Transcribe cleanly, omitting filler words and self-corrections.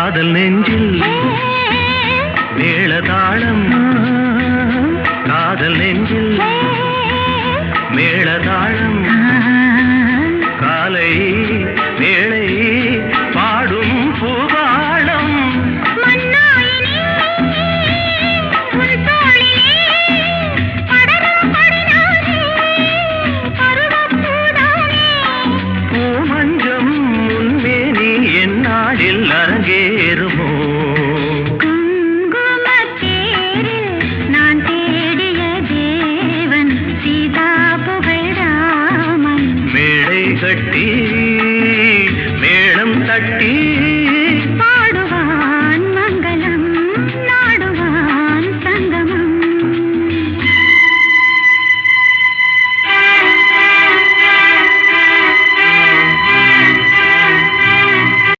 காதல் நெஞ்சில் மேளதாளம் காதல் நெஞ்சில் மேளதாளம் காலை வேளை பாடும் பூபாளம் பூமஞ்சம் முன்மேனி என்னாடில் அரங்கேறுமோ கட்டி மேளம் தட்டி